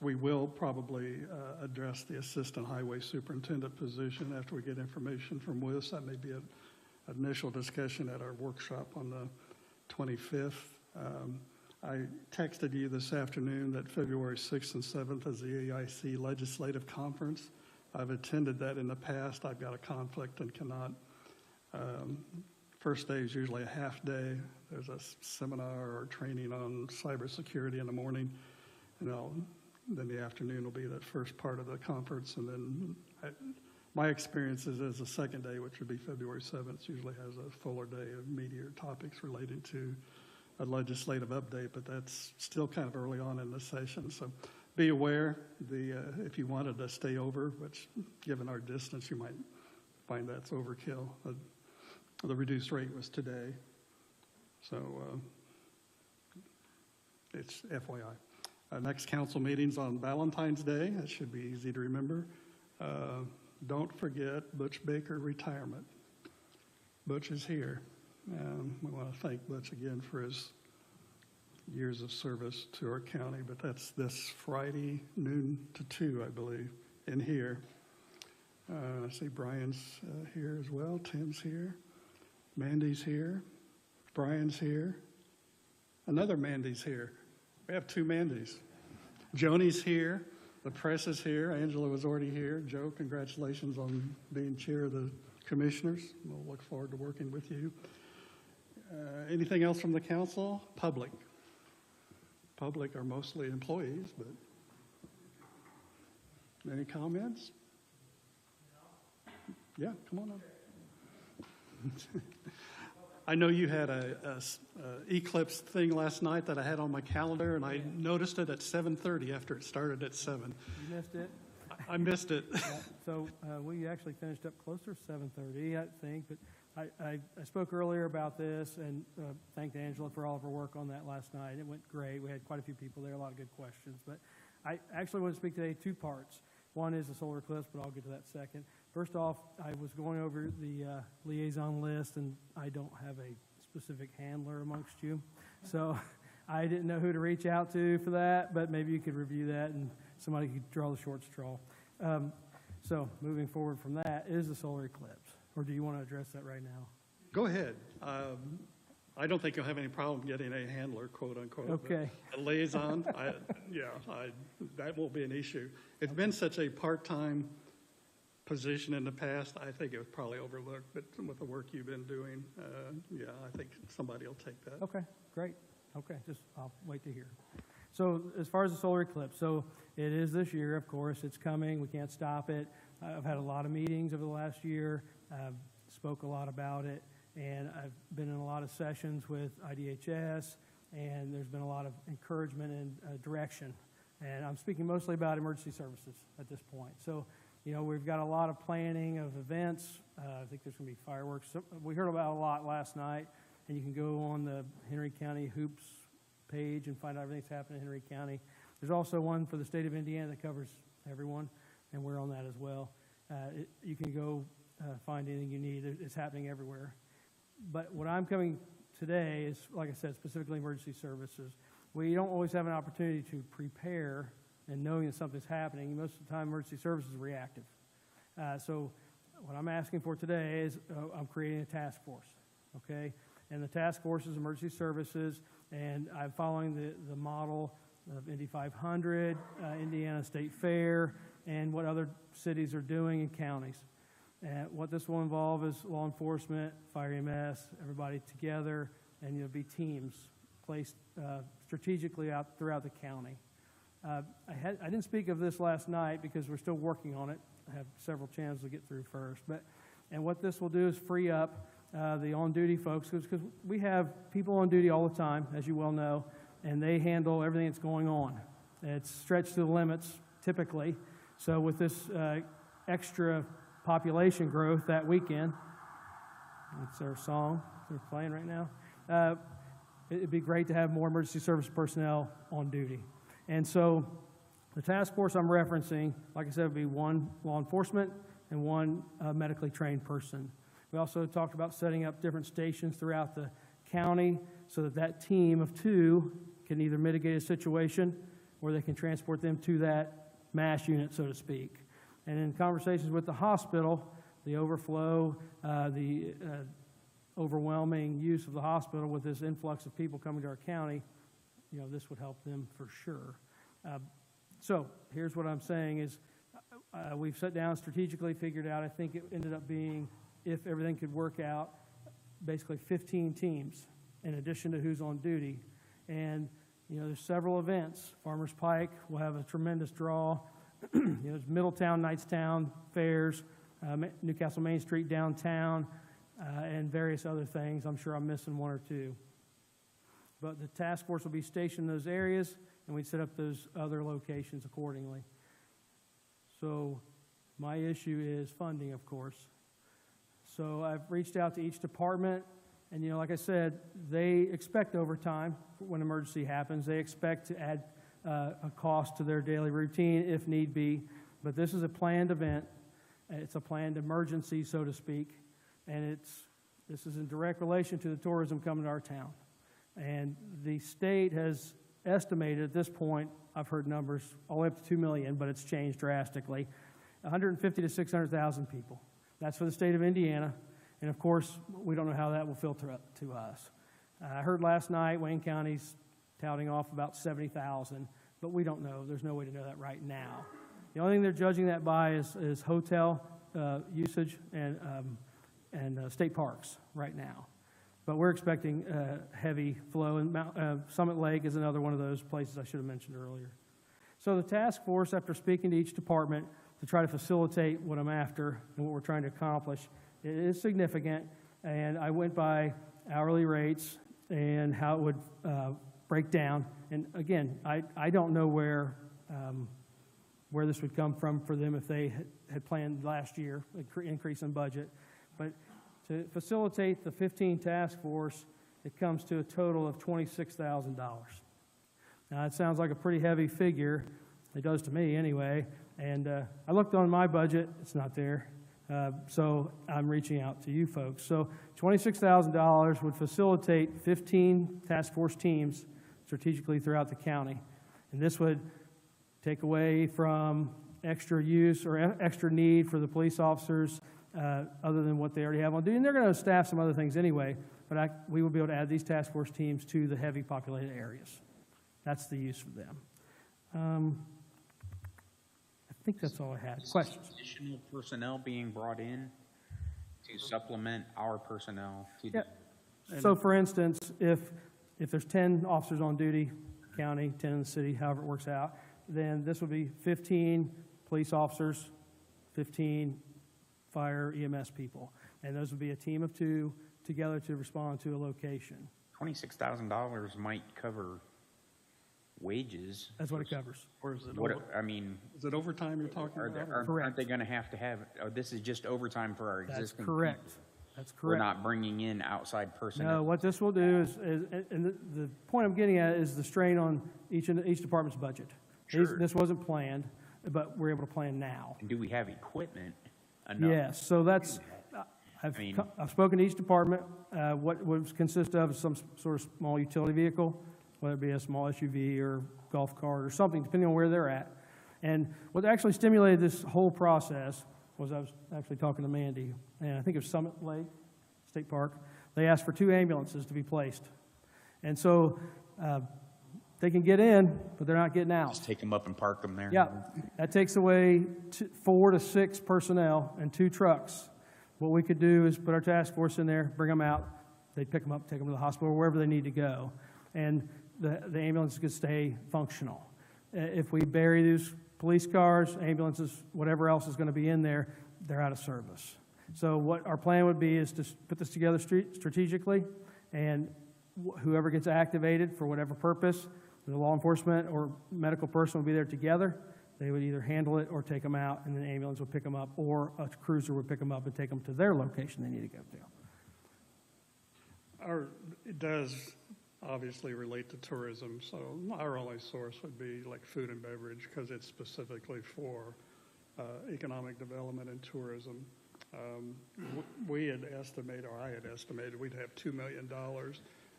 We will probably address the assistant highway superintendent position after we get information from WIS. That may be an initial discussion at our workshop on the 25th. I texted you this afternoon that February 6th and 7th is the AIC Legislative Conference. I've attended that in the past. I've got a conflict and cannot. First day is usually a half day. There's a seminar or training on cybersecurity in the morning, and then the afternoon will be that first part of the conference, and then my experience is as the second day, which would be February 7th, usually has a fuller day of meatier topics related to a legislative update, but that's still kind of early on in the session. So be aware, if you wanted to stay over, which given our distance, you might find that's overkill. The reduced rate was today, so it's FYI. Next council meeting's on Valentine's Day. That should be easy to remember. Don't forget Butch Baker retirement. Butch is here. We want to thank Butch again for his years of service to our county, but that's this Friday, noon to 2, I believe, in here. I see Brian's here as well. Tim's here. Mandy's here. Brian's here. Another Mandy's here. We have 2 Mandys. Joni's here. The press is here. Angela was already here. Joe, congratulations on being chair of the commissioners. We'll look forward to working with you. Anything else from the council? Public. Public are mostly employees, but any comments? Yeah, come on up. I know you had a Eclipse thing last night that I had on my calendar, and I noticed it at 7:30 after it started at 7. You missed it? I missed it. Yeah, so we actually finished up closer to 7:30, I think, but I spoke earlier about this and thanked Angela for all of her work on that last night. It went great. We had quite a few people there, a lot of good questions. But I actually want to speak today 2 parts. One is the solar eclipse, but I'll get to that second. First off, I was going over the liaison list, and I don't have a specific handler amongst you. So I didn't know who to reach out to for that, but maybe you could review that and somebody could draw the short straw. So moving forward from that is the solar eclipse. Or do you want to address that right now? Go ahead. I don't think you'll have any problem getting a handler, quote unquote. Okay. A liaison, that won't be an issue. It's been such a part-time position in the past. I think it was probably overlooked, but with the work you've been doing, I think somebody will take that. Okay, great. Okay, I'll wait to hear. So as far as the solar eclipse, so it is this year, of course. It's coming. We can't stop it. I've had a lot of meetings over the last year. Spoke a lot about it, and I've been in a lot of sessions with IDHS, and there's been a lot of encouragement and direction. And I'm speaking mostly about emergency services at this point. So, we've got a lot of planning of events. I think there's going to be fireworks. So we heard about a lot last night, and you can go on the Henry County Hoops page and find out everything that's happening in Henry County. There's also one for the state of Indiana that covers everyone, and we're on that as well. You can go find anything you need. It's happening everywhere. But what I'm coming today is, like I said, specifically emergency services. we don't always have an opportunity to prepare and knowing that something's happening. Most of the time, emergency services is reactive. So what I'm asking for today is I'm creating a task force, okay? And the task force is emergency services, and I'm following the model of Indy 500, Indiana State Fair, and what other cities are doing in counties. And what this will involve is law enforcement, fire EMS, everybody together, and you'll be teams placed strategically out throughout the county. I didn't speak of this last night because we're still working on it. I have several channels to get through first. And what this will do is free up the on-duty folks, because we have people on duty all the time, as you well know, and they handle everything that's going on. It's stretched to the limits, typically. So with this extra population growth that weekend, it's their song they're playing right now, it'd be great to have more emergency service personnel on duty. And so the task force I'm referencing, like I said, would be one law enforcement and one medically trained person. We also talked about setting up different stations throughout the county so that that team of two can either mitigate a situation or they can transport them to that MASH unit, so to speak. And in conversations with the hospital, the overflow, the overwhelming use of the hospital with this influx of people coming to our county, you know, this would help them for sure. So here's what I'm saying is we've sat down strategically, figured out, I think it ended up being, if everything could work out, basically 15 teams in addition to who's on duty. And, you know, there's several events. Farmers Pike will have a tremendous draw. You know, there's Middletown, Knightstown, fairs, Newcastle Main Street downtown, and various other things. I'm sure I'm missing one or two. But the task force will be stationed in those areas, and we set up those other locations accordingly. So my issue is funding, of course. So I've reached out to each department, and, you know, like I said, they expect overtime when emergency happens. They expect to add a cost to their daily routine if need be. But this is a planned event. It's a planned emergency, so to speak. And this is in direct relation to the tourism coming to our town. And the state has estimated at this point, I've heard numbers all the way up to 2 million, but it's changed drastically, 150 to 600,000 people. That's for the state of Indiana. And of course, we don't know how that will filter up to us. I heard last night Wayne County's touting off about 70,000, but we don't know. There's no way to know that right now. The only thing they're judging that by is hotel usage and state parks right now. But we're expecting heavy flow, and Summit Lake is another one of those places I should have mentioned earlier. So the task force, after speaking to each department to try to facilitate what I'm after and what we're trying to accomplish, it is significant, and I went by hourly rates and how it would break down. And again, I don't know where this would come from for them if they had planned last year, an increase in budget. But to facilitate the 15 task force, it comes to a total of $26,000. Now, it sounds like a pretty heavy figure. It does to me anyway. And I looked on my budget. It's not there. So I'm reaching out to you folks. So $26,000 would facilitate 15 task force teams strategically throughout the county. And this would take away from extra use or extra need for the police officers other than what they already have on duty. And they're going to staff some other things anyway, but we will be able to add these task force teams to the heavy populated areas. That's the use for them. I think that's all I had. Questions? Additional personnel being brought in to supplement our personnel. Yep. So for instance, if there's 10 officers on duty, county, 10 in the city, however it works out, then this would be 15 police officers, 15 fire EMS people. And those would be a team of 2 together to respond to a location. $26,000 might cover wages. That's what it covers. Or is it, is it overtime you're talking about? Aren't they going to have, this is just overtime for our existing That's correct. people? That's correct. We're not bringing in outside personnel? No, what this will do is and the point I'm getting at is the strain on each department's budget. Sure. This wasn't planned, but we're able to plan now. And do we have equipment enough? Yes, so that's, I've spoken to each department. What would consist of some sort of small utility vehicle, whether it be a small SUV or golf cart or something, depending on where they're at. And what actually stimulated this whole process was I was actually talking to Mandy, and I think it was Summit Lake State Park. They asked for 2 ambulances to be placed. And so they can get in, but they're not getting out. Just take them up and park them there. Yeah, that takes away 4 to 6 personnel and 2 trucks. What we could do is put our task force in there, bring them out, they pick them up, take them to the hospital, wherever they need to go, and the ambulance could stay functional. If we bury these police cars, ambulances, whatever else is going to be in there, they're out of service. So what our plan would be is to put this together strategically, and whoever gets activated for whatever purpose, the law enforcement or medical person will be there together. They would either handle it or take them out, and then the ambulance would pick them up, or a cruiser would pick them up and take them to their location they need to go to. It does obviously relate to tourism, so our only source would be like food and beverage, because it's specifically for economic development and tourism. We had estimated, or I had estimated, we'd have $2 million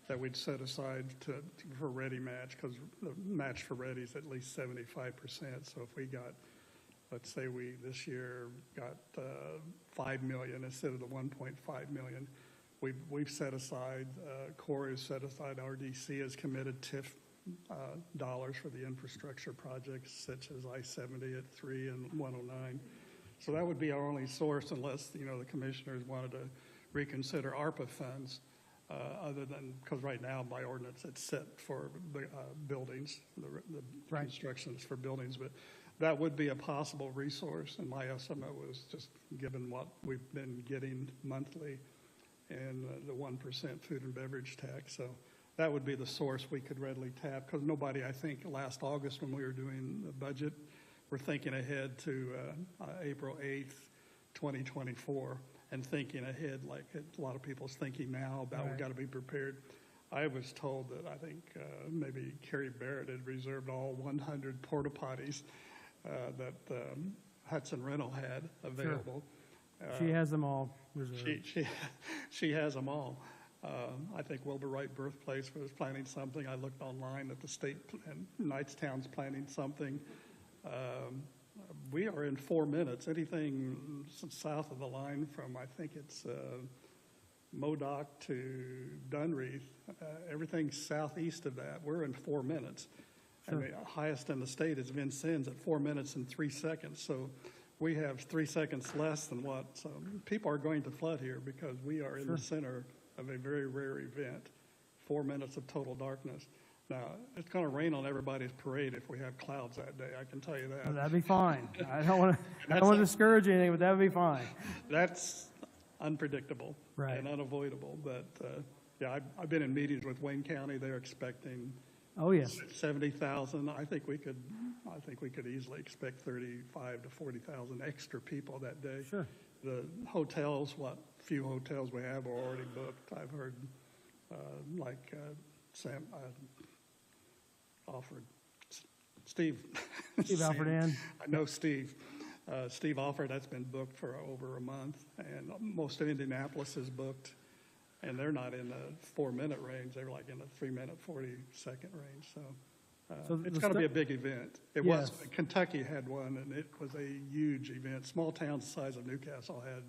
that we'd set aside for Ready Match, because the match for Ready is at least 75%. So if we got, let's say we this year got $5 million instead of the $1.5 million, we've set aside, Corps has set aside, RDC has committed TIF dollars for the infrastructure projects such as I-70 at 3 and 109. So that would be our only source, unless, the commissioners wanted to reconsider ARPA funds. Other than, because right now by ordinance it's set for the buildings, the constructions for buildings, but that would be a possible resource. And my estimate was, just given what we've been getting monthly and the 1% food and beverage tax, so that would be the source we could readily tap. Because nobody, I think last August when we were doing the budget, we're thinking ahead to April 8th, 2024. And thinking ahead, like a lot of people's thinking now about we've got to be prepared. I was told that I think maybe Carrie Barrett had reserved all 100 porta potties that Hudson Rental had available. Sure. She has them all reserved. She has them all. I think Wilbur Wright Birthplace was planning something. I looked online that the state and Knightstown's planning something. We are in 4 minutes. Anything south of the line from, I think it's Modoc to Dunreath, everything southeast of that, we're in 4 minutes. Sure. And the highest in the state is Vincennes at 4 minutes and 3 seconds. So we have 3 seconds less than what. So people are going to flood here because we are in the center of a very rare event, 4 minutes of total darkness. Now, it's going to rain on everybody's parade if we have clouds that day, I can tell you that. Well, that'd be fine. I don't want to discourage anything, but that would be fine. That's unpredictable Right. and unavoidable. But, yeah, I've been in meetings with Wayne County. They're expecting 70,000. I think we could easily expect 35 to 40,000 extra people that day. Sure. The hotels, what few hotels we have are already booked. I've heard Sam offered Steve. Steve Alford Inn. I know Steve. Steve Alford, that's been booked for over a month, and most of Indianapolis is booked, and they're not in the 4 minute range. They're like in the 3 minute, 40-second range. So it's going to be a big event. It was. Kentucky had one, and it was a huge event. Small towns the size of Newcastle had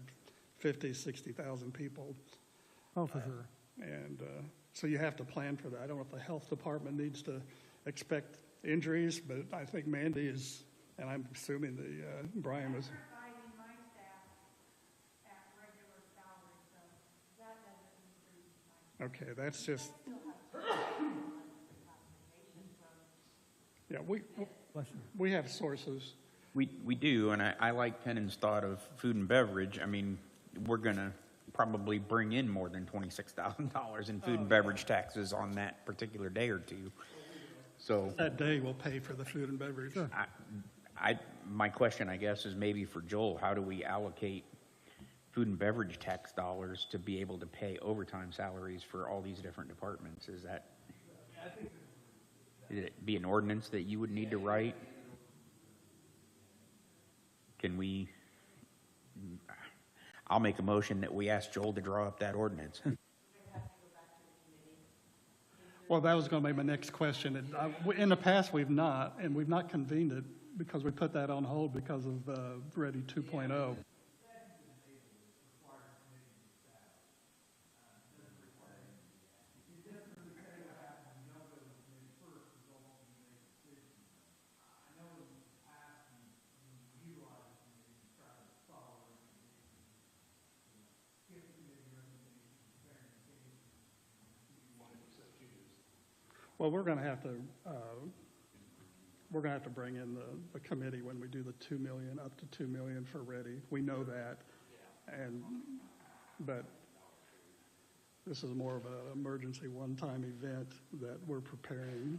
50, 60,000 people. Oh, for sure. And so you have to plan for that. I don't know if the health department needs to expect injuries, but I think Mandy is, and I'm assuming Brian was. Okay, that's just. Yeah, we have sources. We do, and I like Pennon's thought of food and beverage. I mean, we're going to probably bring in more than $26,000 in food and beverage taxes on that particular day or two. So that day will pay for the food and beverage. Sure. My question, I guess, is maybe for Joel, how do we allocate food and beverage tax dollars to be able to pay overtime salaries for all these different departments? Is that, would it be an ordinance that you would need to write? Can we, I'll make a motion that we ask Joel to draw up that ordinance. Well, that was going to be my next question. And in the past, we've not, and we've not convened it because we put that on hold because of Ready 2.0. Well, we're going to have to bring in the committee when we do the 2 million, up to 2 million for Ready. We know that. But this is more of an emergency one-time event that we're preparing.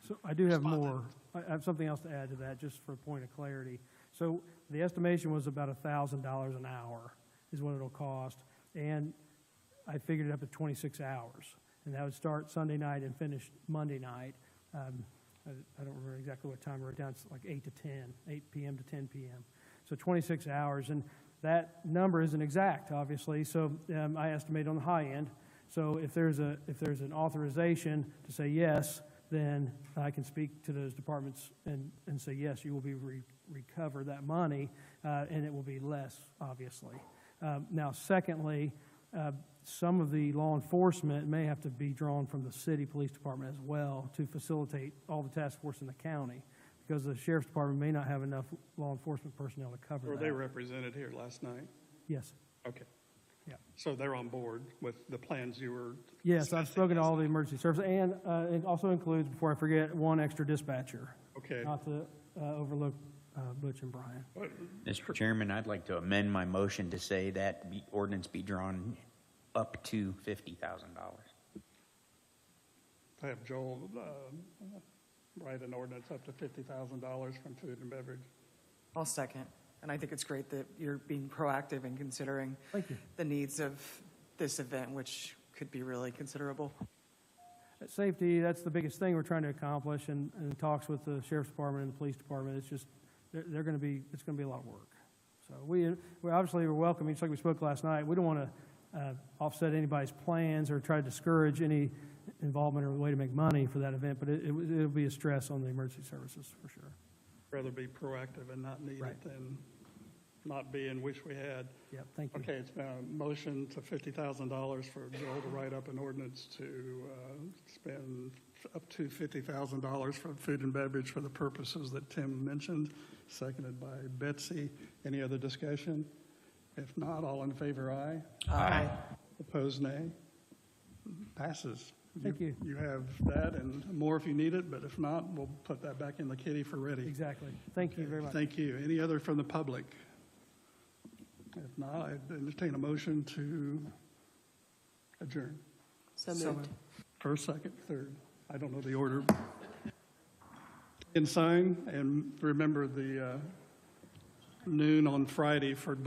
So I do have more. I have something else to add to that, just for a point of clarity. So the estimation was about $1,000 an hour is what it'll cost, and I figured it up at 26 hours. And that would start Sunday night and finish Monday night. I don't remember exactly what time I wrote down. It's like 8 to 10, 8 p.m. to 10 p.m. So 26 hours. And that number isn't exact, obviously. So I estimate on the high end. So if there's an authorization to say yes, then I can speak to those departments and say, yes, you will be recover that money, and it will be less, obviously. Now, secondly, some of the law enforcement may have to be drawn from the city police department as well to facilitate all the task force in the county, because the sheriff's department may not have enough law enforcement personnel to cover Were that. they represented here last night? Yes. Okay. Yeah. So they're on board with the plans you were? Yes, I've spoken to all the emergency services, and it also includes, before I forget, one extra dispatcher. Okay. Not to overlook Butch and Brian. Mr. Chairman, I'd like to amend my motion to say that ordinance be drawn up to $50,000. I have Joel write an ordinance up to $50,000 from food and beverage. I'll second. And I think it's great that you're being proactive in considering the needs of this event, which could be really considerable. Safety, that's the biggest thing we're trying to accomplish, and talks with the sheriff's department and the police department. It's just, it's going to be a lot of work. So we obviously we're welcoming, just like we spoke last night. We don't want to offset anybody's plans or try to discourage any involvement or way to make money for that event, but it'll be a stress on the emergency services for sure. Rather be proactive and not need it than not be and wish we had. Yeah, thank you. Okay, it's been a motion to $50,000 for Joel to write up an ordinance to spend up to $50,000 for food and beverage for the purposes that Tim mentioned, seconded by Betsy. Any other discussion? If not, all in favor, aye. Aye. Opposed, nay. Passes. Thank you. You have that and more if you need it, but if not, we'll put that back in the kitty for Ready. Exactly. Thank you very much. Thank you. Any other from the public? If not, I'd entertain a motion to adjourn. So moved. First, second, third. I don't know the order. And sign, and remember the noon on Friday for both.